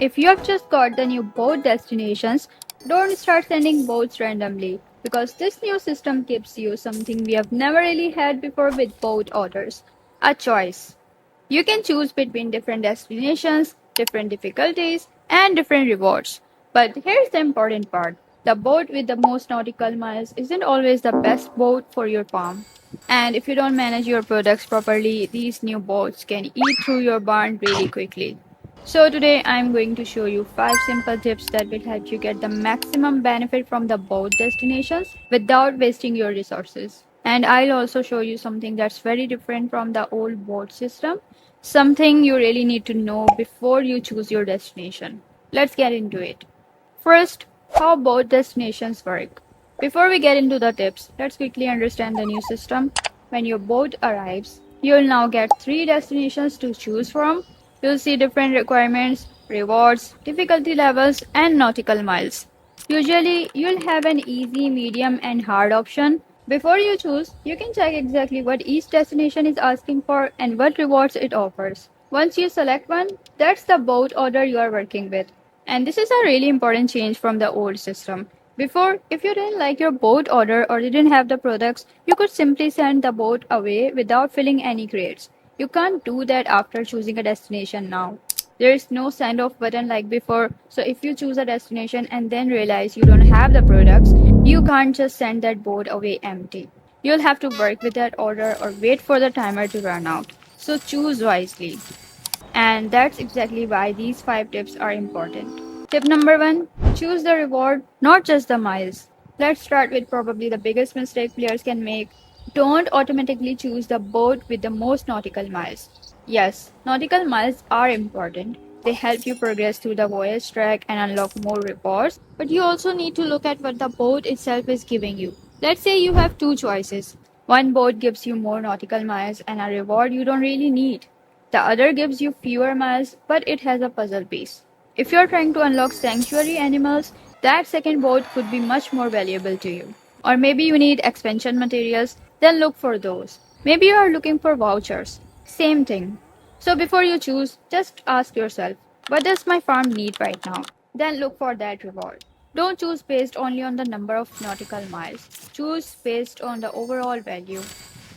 If you have just got the new boat destinations, don't start sending boats randomly because this new system gives you something we have never really had before with boat orders, a choice. You can choose between different destinations, different difficulties, and different rewards. But here's the important part. The boat with the most nautical miles isn't always the best boat for your farm. And if you don't manage your products properly, these new boats can eat through your barn really quickly. So today I'm going to show you 5 simple tips that will help you get the maximum benefit from the boat destinations without wasting your resources. And I'll also show you something that's very different from the old boat system, something you really need to know before you choose your destination. Let's get into it. First, how boat destinations work. Before we get into the tips, let's quickly understand the new system. When your boat arrives, you'll now get 3 destinations to choose from. You'll see different requirements, rewards, difficulty levels, and nautical miles. Usually, you'll have an easy, medium, and hard option. Before you choose, you can check exactly what each destination is asking for and what rewards it offers. Once you select one, that's the boat order you are working with. And this is a really important change from the old system. Before, if you didn't like your boat order or didn't have the products, you could simply send the boat away without filling any crates. You can't do that after choosing a destination now. There is no send off button like before, so if you choose a destination and then realize you don't have the products, you can't just send that boat away empty. You'll have to work with that order or wait for the timer to run out. So choose wisely. And that's exactly why these 5 tips are important. Tip number 1, choose the reward, not just the miles. Let's start with probably the biggest mistake players can make. Don't automatically choose the boat with the most nautical miles. Yes, nautical miles are important. They help you progress through the voyage track and unlock more rewards, but you also need to look at what the boat itself is giving you. Let's say you have 2 choices. One boat gives you more nautical miles and a reward you don't really need. The other gives you fewer miles, but it has a puzzle piece. If you're trying to unlock sanctuary animals, that second boat could be much more valuable to you. Or maybe you need expansion materials, then look for those. Maybe you are looking for vouchers. Same thing. So before you choose, just ask yourself, what does my farm need right now? Then look for that reward. Don't choose based only on the number of nautical miles. Choose based on the overall value.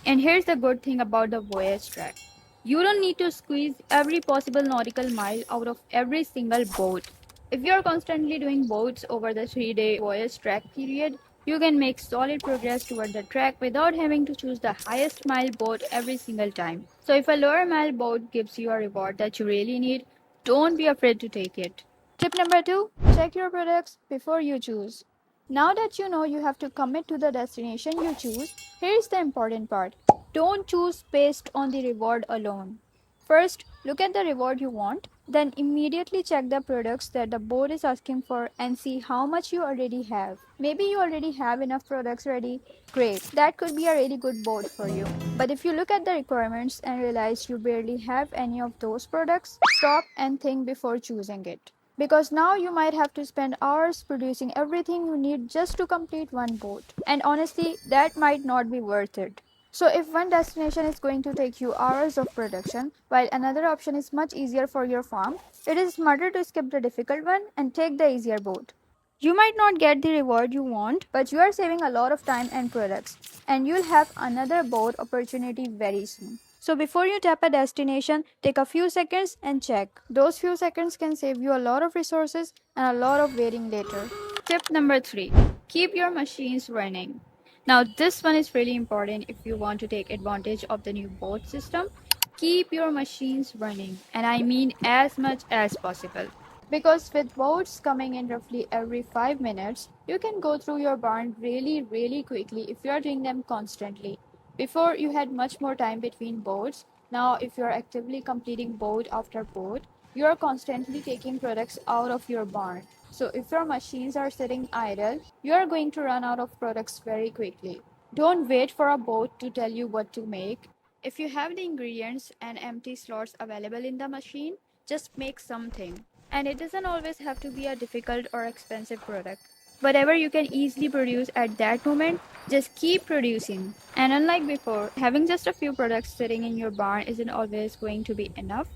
And here's the good thing about the voyage track. You don't need to squeeze every possible nautical mile out of every single boat. If you're constantly doing boats over the 3-day voyage track period, you can make solid progress toward the track without having to choose the highest mile boat every single time. So if a lower mile boat gives you a reward that you really need, don't be afraid to take it. Tip number 2, check your products before you choose. Now that you know you have to commit to the destination you choose, here's the important part. Don't choose based on the reward alone. First, look at the reward you want, then immediately check the products that the board is asking for and see how much you already have. Maybe you already have enough products ready. Great, that could be a really good board for you. But if you look at the requirements and realize you barely have any of those products, stop and think before choosing it. Because now you might have to spend hours producing everything you need just to complete one boat. And honestly, that might not be worth it. So if one destination is going to take you hours of production, while another option is much easier for your farm, it is smarter to skip the difficult one and take the easier boat. You might not get the reward you want, but you are saving a lot of time and products, and you'll have another boat opportunity very soon. So before you tap a destination, take a few seconds and check. Those few seconds can save you a lot of resources and a lot of waiting later. Tip number 3, keep your machines running. Now this one is really important if you want to take advantage of the new boat system. Keep your machines running, and I mean as much as possible. Because with boats coming in roughly every 5 minutes, you can go through your barn really quickly if you are doing them constantly. Before you had much more time between boats. Now if you are actively completing boat after boat, you are constantly taking products out of your barn. So if your machines are sitting idle, you are going to run out of products very quickly. Don't wait for a boat to tell you what to make. If you have the ingredients and empty slots available in the machine, just make something. And it doesn't always have to be a difficult or expensive product. Whatever you can easily produce at that moment, just keep producing. And unlike before, having just a few products sitting in your barn isn't always going to be enough.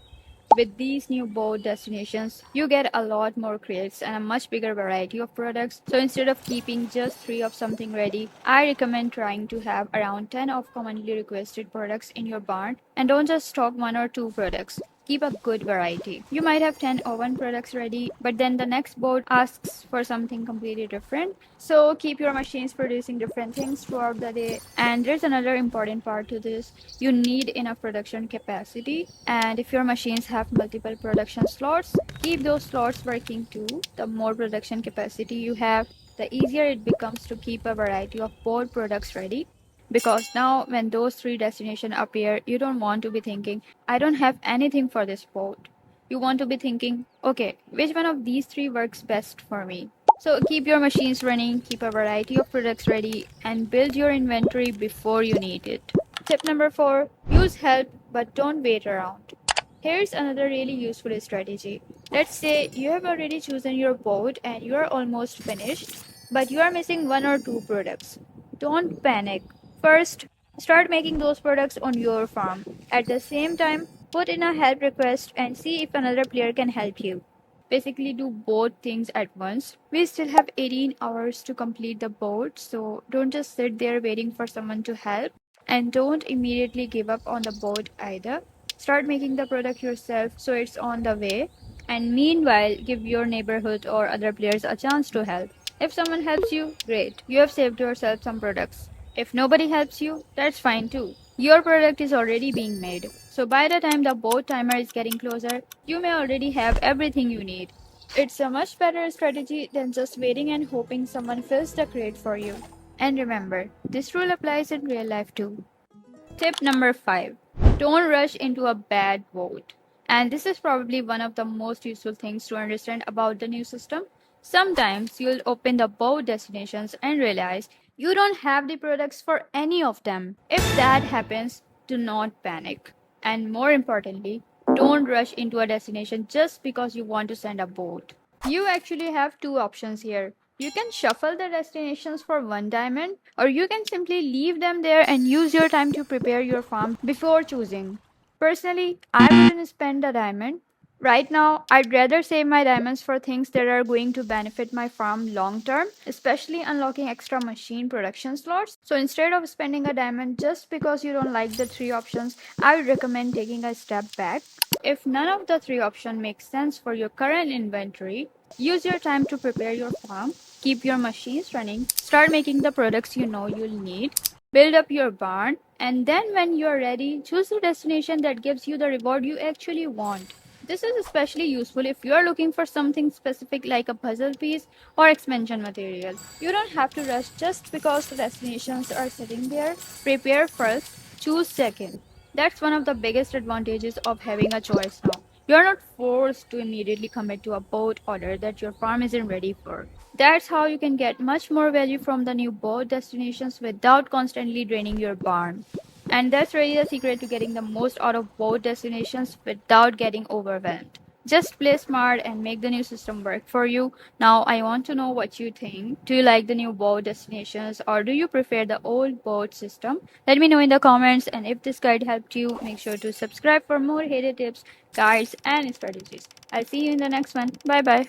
With these new boat destinations, you get a lot more crates and a much bigger variety of products. So instead of keeping just 3 of something ready, I recommend trying to have around 10 of commonly requested products in your barn, and don't just stock 1 or 2 products. Keep a good variety. You might have 10 oven products ready, but then the next boat asks for something completely different. So keep your machines producing different things throughout the day. And there's another important part to this. You need enough production capacity. And if your machines have multiple production slots, keep those slots working too. The more production capacity you have, the easier it becomes to keep a variety of board products ready. Because now, when those 3 destinations appear, you don't want to be thinking, I don't have anything for this boat. You want to be thinking, okay, which one of these 3 works best for me? So keep your machines running, keep a variety of products ready, and build your inventory before you need it. Tip number 4, use help but don't wait around. Here's another really useful strategy. Let's say you have already chosen your boat and you are almost finished, but you are missing 1 or 2 products. Don't panic. First, start making those products on your farm. At the same time, put in a help request and see if another player can help you. Basically, do both things at once. We still have 18 hours to complete the boat, so don't just sit there waiting for someone to help. And don't immediately give up on the boat either. Start making the product yourself so it's on the way. And meanwhile, give your neighborhood or other players a chance to help. If someone helps you, great. You have saved yourself some products. If nobody helps you, that's fine too. Your product is already being made. So by the time the boat timer is getting closer, you may already have everything you need. It's a much better strategy than just waiting and hoping someone fills the crate for you. And remember, this rule applies in real life too. Tip number 5, don't rush into a bad vote. And this is probably one of the most useful things to understand about the new system. Sometimes you'll open the boat destinations and realize you don't have the products for any of them. If that happens, do not panic. And more importantly, don't rush into a destination just because you want to send a boat. You actually have 2 options here. You can shuffle the destinations for 1 diamond, or you can simply leave them there and use your time to prepare your farm before choosing. Personally, I wouldn't spend a diamond. Right now, I'd rather save my diamonds for things that are going to benefit my farm long term, especially unlocking extra machine production slots. So instead of spending a diamond just because you don't like the 3 options, I would recommend taking a step back. If none of the 3 options make sense for your current inventory, use your time to prepare your farm, keep your machines running, start making the products you know you'll need, build up your barn, and then when you're ready, choose the destination that gives you the reward you actually want. This is especially useful if you are looking for something specific like a puzzle piece or expansion material. You don't have to rush just because the destinations are sitting there. Prepare first, choose second. That's one of the biggest advantages of having a choice now. You're not forced to immediately commit to a boat order that your farm isn't ready for. That's how you can get much more value from the new boat destinations without constantly draining your barn. And that's really the secret to getting the most out of both destinations without getting overwhelmed. Just play smart and make the new system work for you. Now, I want to know what you think. Do you like the new boat destinations or do you prefer the old boat system? Let me know in the comments. And if this guide helped you, make sure to subscribe for more hidden tips, guides, and strategies. I'll see you in the next one. Bye bye.